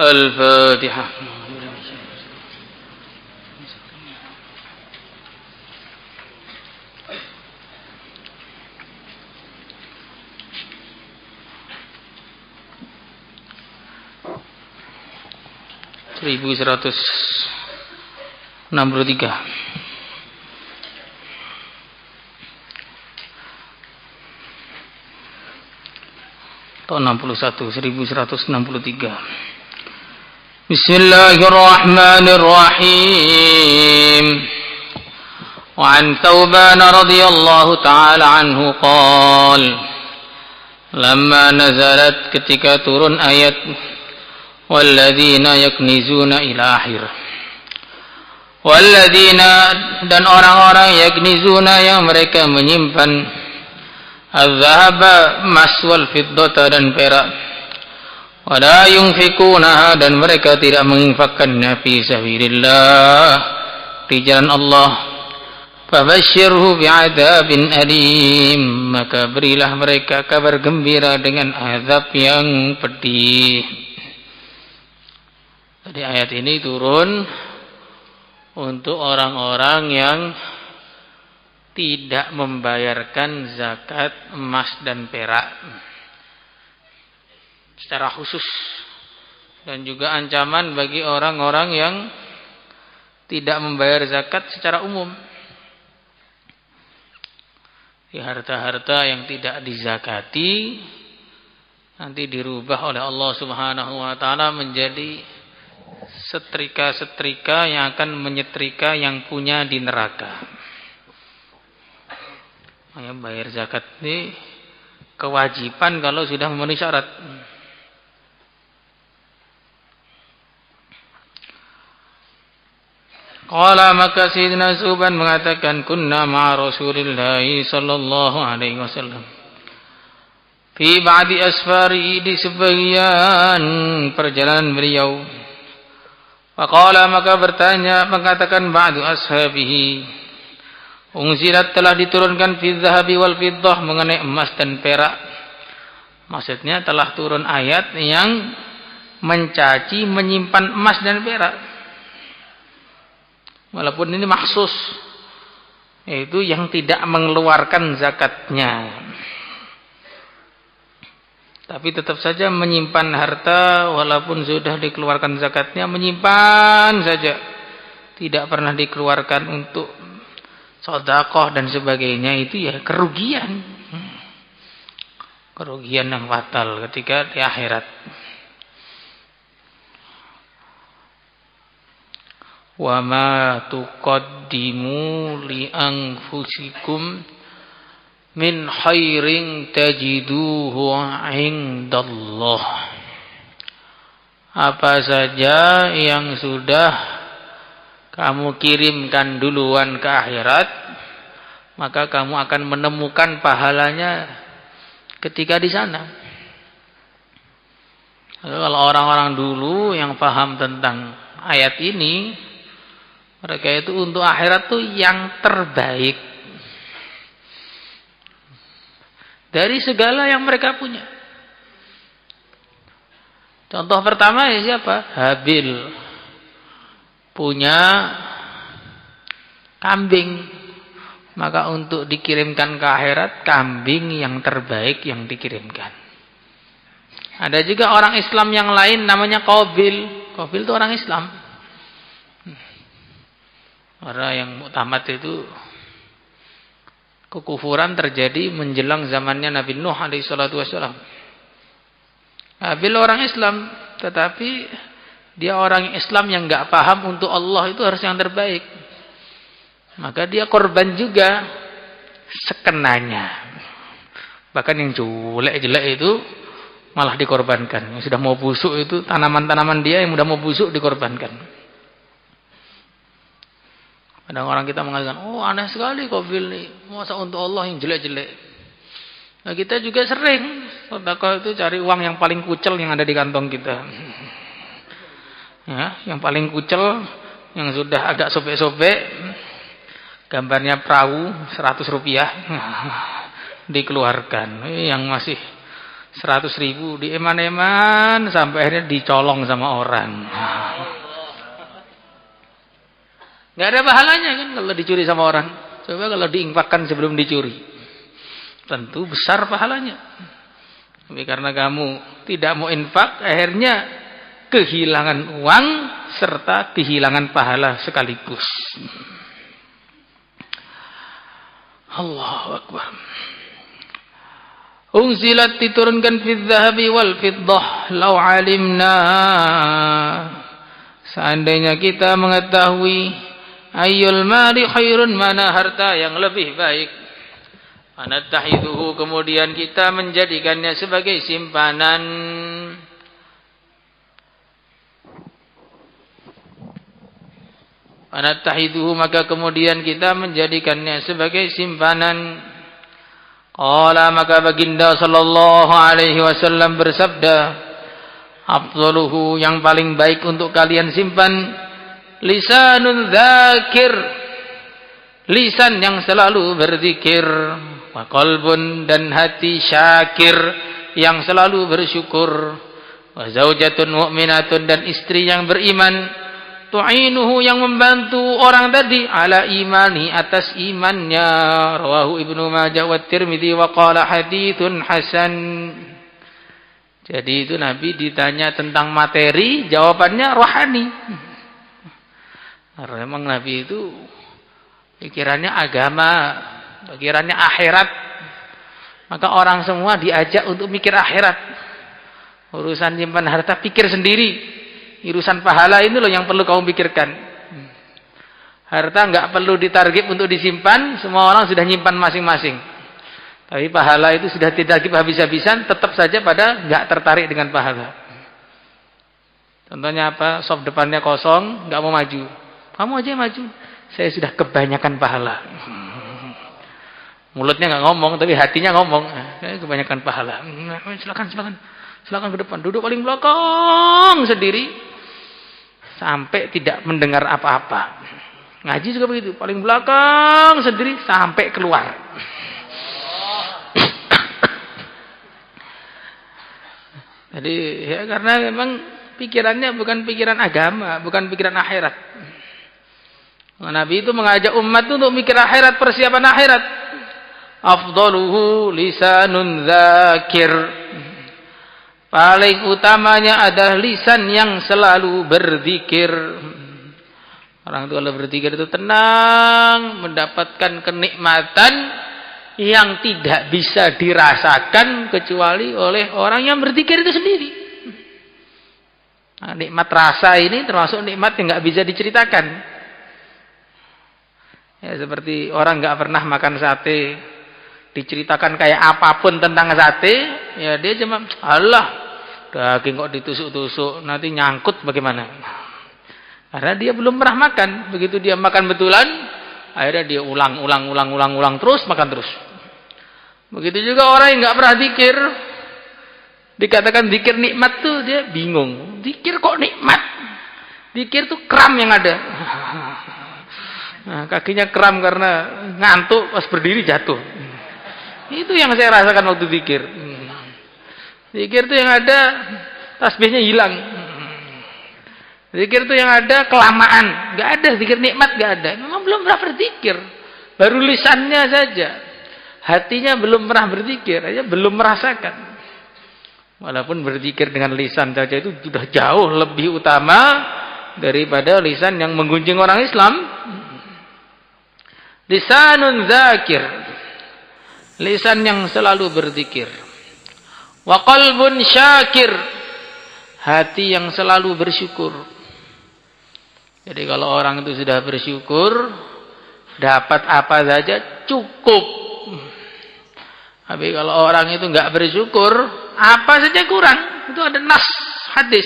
Al-Fatihah. Seribu 163 atau 61 1163. Bismillahirrahmanirrahim. Wa an Thawban radhiyallahu ta'ala anhu qala lamma nazalat, ketika turun ayat walladzina yaknizuna ila akhir. Walladzina, dan orang-orang yaknizuna yang mereka menyimpan az-zahaba, emas, wal fiddata, dan perak, wala yunfikunaha, dan mereka tidak menginfakkannya fi sabilillah, di jalan Allah, fabashshirhu bi'adzabin alim, maka berilah mereka kabar gembira dengan azab yang pedih. Jadi ayat ini turun untuk orang-orang yang tidak membayarkan zakat emas dan perak secara khusus, dan juga ancaman bagi orang-orang yang tidak membayar zakat secara umum. Di harta-harta yang tidak dizakati nanti dirubah oleh Allah Subhanahu wa taala menjadi setrika-setrika yang akan menyetrika yang punya di neraka. Bayar zakat ini kewajiban kalau sudah memenuhi syarat. Qala, maka Sayyidina Thawban mengatakan, kunna ma'a Rasulillah sallallahu alaihi wasallam fi ba'di asfari, di sebagian perjalanan beliau. Faqala, maka mengatakan ba'du ashabihi, unzilat, telah diturunkan fi dhahabi wal fiddah, mengenai emas dan perak. Maksudnya telah turun ayat yang mencaci menyimpan emas dan perak. Walaupun ini maksus, yaitu yang tidak mengeluarkan zakatnya, tapi tetap saja menyimpan harta walaupun sudah dikeluarkan zakatnya, menyimpan saja, tidak pernah dikeluarkan untuk sedekah dan sebagainya, itu ya kerugian yang fatal ketika di akhirat. Wa ma tuqaddimu li anfusikum min khairin tajiduhu indallah. Apa saja yang sudah kamu kirimkan duluan ke akhirat, maka kamu akan menemukan pahalanya ketika di sana. Kalau orang-orang dulu yang paham tentang ayat ini, mereka itu untuk akhirat tuh yang terbaik dari segala yang mereka punya. Contoh pertama ya siapa? Habil punya kambing, maka untuk dikirimkan ke akhirat, kambing yang terbaik yang dikirimkan. Ada juga orang Islam yang lain namanya Qabil. Qabil itu orang Islam. Orang yang muktamad itu kekufuran terjadi menjelang zamannya Nabi Nuh alaihi salatu wassalam. Habil orang Islam, tetapi dia orang Islam yang enggak paham untuk Allah itu harus yang terbaik. Maka dia korban juga sekenanya. Bahkan yang jelek-jelek itu malah dikorbankan. Yang sudah mau busuk itu, tanaman-tanaman dia yang sudah mau busuk dikorbankan. Kadang orang kita mengatakan, oh aneh sekali Qabil nih, masa untuk Allah yang jelek-jelek. Nah kita juga sering sedekah itu cari uang yang paling kucel yang ada di kantong kita. Ya, yang paling kucel, yang sudah agak sobek-sobek, gambarnya perahu 100 rupiah, dikeluarkan. Yang masih 100.000 dieman-eman sampai akhirnya dicolong sama orang. Nggak ada pahalanya kan kalau dicuri sama orang. Coba kalau diinfakkan sebelum dicuri, tentu besar pahalanya. Tapi karena kamu tidak mau infak, akhirnya kehilangan uang serta kehilangan pahala sekaligus. Allahu Akbar. Unzilat, diturunkan fi dhahabi wal fiddah law alimna, seandainya kita mengetahui ayyul mali khairun, mana harta yang lebih baik, anatahiduhu, kemudian kita menjadikannya sebagai simpanan. Anatahiduhu, maka kemudian kita menjadikannya sebagai simpanan. Qala, maka baginda sallallahu alaihi wasallam bersabda, afdaluhu, yang paling baik untuk kalian simpan, lisanun dzakir, lisan yang selalu berzikir, wa qalbun, dan hati syakir yang selalu bersyukur, wa zaujatun mu'minatun, dan istri yang beriman, tu'inuhu, yang membantu orang tadi, ala imani, atas imannya. Rawahu Ibnu Majah wa Tirmidzi wa qala haditsun hasan. Jadi itu Nabi ditanya tentang materi, jawabannya rohani. Karena memang Nabi itu pikirannya agama, pikirannya akhirat. Maka orang semua diajak untuk mikir akhirat. Urusan simpan harta pikir sendiri. Urusan pahala ini loh yang perlu kamu pikirkan. Harta nggak perlu ditarget untuk disimpan, semua orang sudah nyimpan masing-masing. Tapi pahala itu sudah ditarget habis-habisan, tetap saja pada nggak tertarik dengan pahala. Contohnya apa? Sop depannya kosong, nggak mau maju. Kamu aja yang maju. Saya sudah kebanyakan pahala. Mulutnya nggak ngomong, tapi hatinya ngomong. Kebanyakan pahala. Silakan ke depan. Duduk paling belakang sendiri. Sampai tidak mendengar apa-apa. Ngaji juga begitu. Paling belakang sendiri sampai keluar. Jadi ya, karena memang pikirannya bukan pikiran agama, bukan pikiran akhirat. Nabi itu mengajak umat itu untuk mikir akhirat, persiapan akhirat. Afdaluhu lisanun dzakir. Paling utamanya adalah lisan yang selalu berzikir. Orang itu kalau berzikir itu tenang, mendapatkan kenikmatan yang tidak bisa dirasakan kecuali oleh orang yang berzikir itu sendiri. Nah, nikmat rasa ini termasuk nikmat yang nggak bisa diceritakan. Ya, seperti orang nggak pernah makan sate, diceritakan kayak apapun tentang sate, ya dia cuma Allah. Daging kok ditusuk-tusuk, nanti nyangkut bagaimana? Karena dia belum pernah makan. Begitu dia makan betulan, akhirnya dia ulang terus, makan terus. Begitu juga orang yang nggak pernah zikir, dikatakan zikir nikmat tuh dia bingung. Zikir kok nikmat? Zikir tuh kram yang ada. Nah, kakinya kram karena ngantuk, pas berdiri jatuh. Itu yang saya rasakan waktu zikir. Zikir itu yang ada tasbihnya hilang. Zikir itu yang ada kelamaan, enggak ada zikir nikmat, enggak ada. Memang belum pernah berzikir. Baru lisannya saja. Hatinya belum pernah berzikir, aja belum merasakan. Walaupun berzikir dengan lisan saja itu sudah jauh lebih utama daripada lisan yang menggunjing orang Islam. Lisanun dzakir. Lisan yang selalu berzikir. Wa qalbun syakir, hati yang selalu bersyukur. Jadi kalau orang itu sudah bersyukur, dapat apa saja cukup. Tapi kalau orang itu enggak bersyukur, apa saja kurang. Itu ada nas hadis.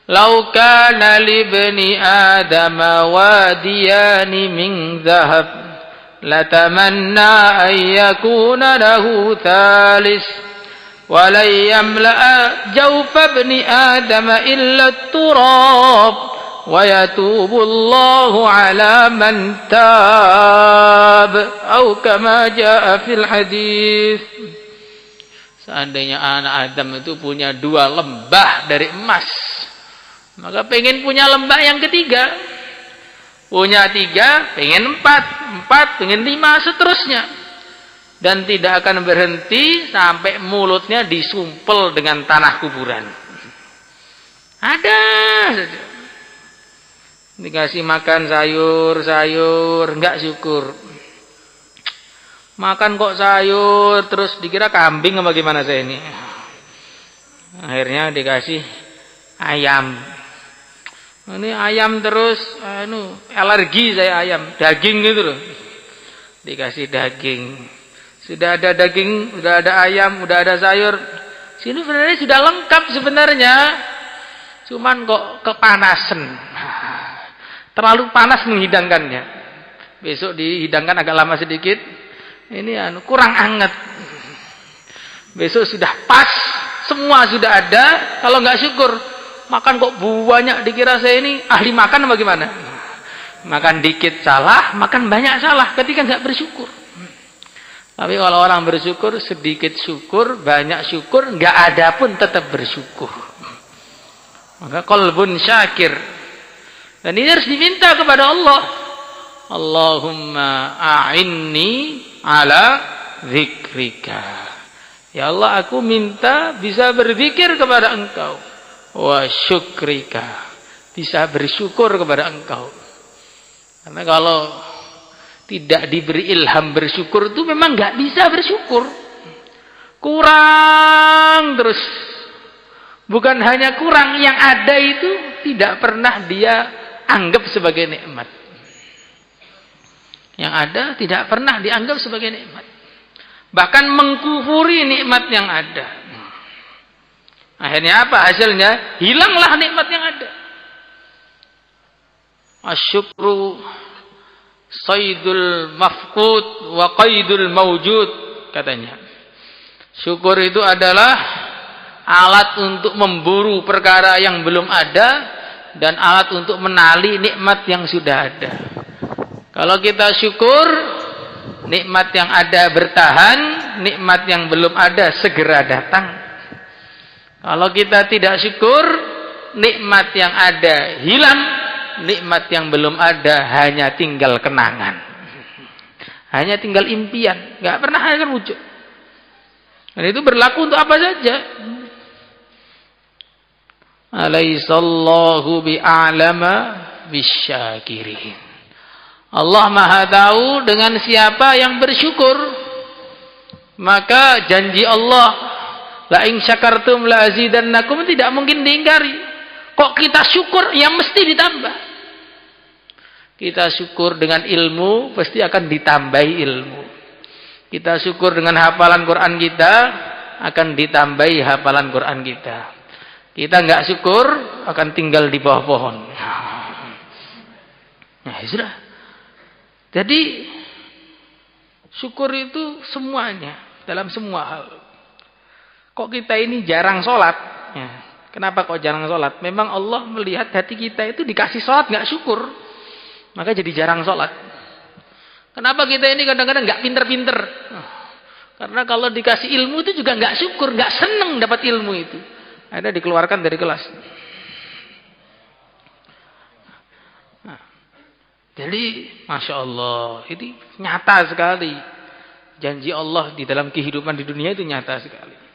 Lau kana li bani Adam wadiyani min dhahab, latamanna an yakuna lahu thalis. وَلَنْ يَمْلَأَ جَوْفَ ابْنِ آدَمَ إِلَّا التُّرَابُ وَيَتُوبُ اللَّهُ عَلَى مَنْ تَابَ أَوْ كَمَا جَاءَ فِي الْحَدِيثِ. Seandainya anak Adam itu punya 2 lembah dari emas, maka pengen punya lembah yang ketiga. Punya 3, pengen 4 pengen 5, seterusnya. Dan tidak akan berhenti sampai mulutnya disumpel dengan tanah kuburan. Ada saja. Dikasih makan sayur, enggak syukur. Makan kok sayur, terus dikira kambing apa gimana saya ini. Akhirnya dikasih ayam. Ini ayam terus, alergi saya ayam, daging gitu loh. Dikasih daging. Sudah ada daging, sudah ada ayam, sudah ada sayur. Sini sebenarnya sudah lengkap sebenarnya. Cuman kok kepanasan. Terlalu panas menghidangkannya. Besok dihidangkan agak lama sedikit. Ini kurang anget. Besok sudah pas, semua sudah ada. Kalau nggak syukur, makan kok banyak, dikira saya ini ahli makan apa gimana? Makan dikit salah, makan banyak salah ketika nggak bersyukur. Tapi kalau orang bersyukur, sedikit syukur, banyak syukur, nggak ada pun tetap bersyukur. Maka qalbun syakir. Dan ini harus diminta kepada Allah. Allahumma a'inni ala zikrika. Ya Allah, aku minta bisa berzikir kepada Engkau. Wa syukrika. Bisa bersyukur kepada Engkau. Karena kalau tidak diberi ilham bersyukur itu memang nggak bisa bersyukur. Kurang terus. Bukan hanya kurang, yang ada itu tidak pernah dia anggap sebagai nikmat. Yang ada tidak pernah dianggap sebagai nikmat. Bahkan mengkufuri nikmat yang ada. Akhirnya apa hasilnya? Hilanglah nikmat yang ada. Asyukru saydul mafqud wa qaidul mawjud, katanya. Syukur itu adalah alat untuk memburu perkara yang belum ada dan alat untuk menali nikmat yang sudah ada. Kalau kita syukur, nikmat yang ada bertahan, nikmat yang belum ada segera datang. Kalau kita tidak syukur, nikmat yang ada hilang, nikmat yang belum ada hanya tinggal kenangan. Hanya tinggal impian, nggak pernah akan wujud. Dan itu berlaku untuk apa saja. Alaihissallahu bi'alama bisyakirin. Allah Maha tahu dengan siapa yang bersyukur. Maka janji Allah, la in syakartum la azidannakum, tidak mungkin diingkari. Kok kita syukur, yang mesti ditambah. Kita syukur dengan ilmu, pasti akan ditambahi ilmu. Kita syukur dengan hafalan Quran kita, akan ditambahi hafalan Quran kita. Kita nggak syukur, akan tinggal di bawah pohon. Nah, sudah. Jadi syukur itu semuanya, dalam semua hal. Kok kita ini jarang sholat? Ya. Kenapa kok jarang sholat? Memang Allah melihat hati kita itu dikasih sholat nggak syukur, maka jadi jarang sholat. Kenapa kita ini kadang-kadang nggak pinter-pinter? Karena kalau dikasih ilmu itu juga nggak syukur, nggak seneng dapat ilmu itu. Ada dikeluarkan dari kelas. Nah, jadi Masya Allah, ini nyata sekali. Janji Allah di dalam kehidupan di dunia itu nyata sekali.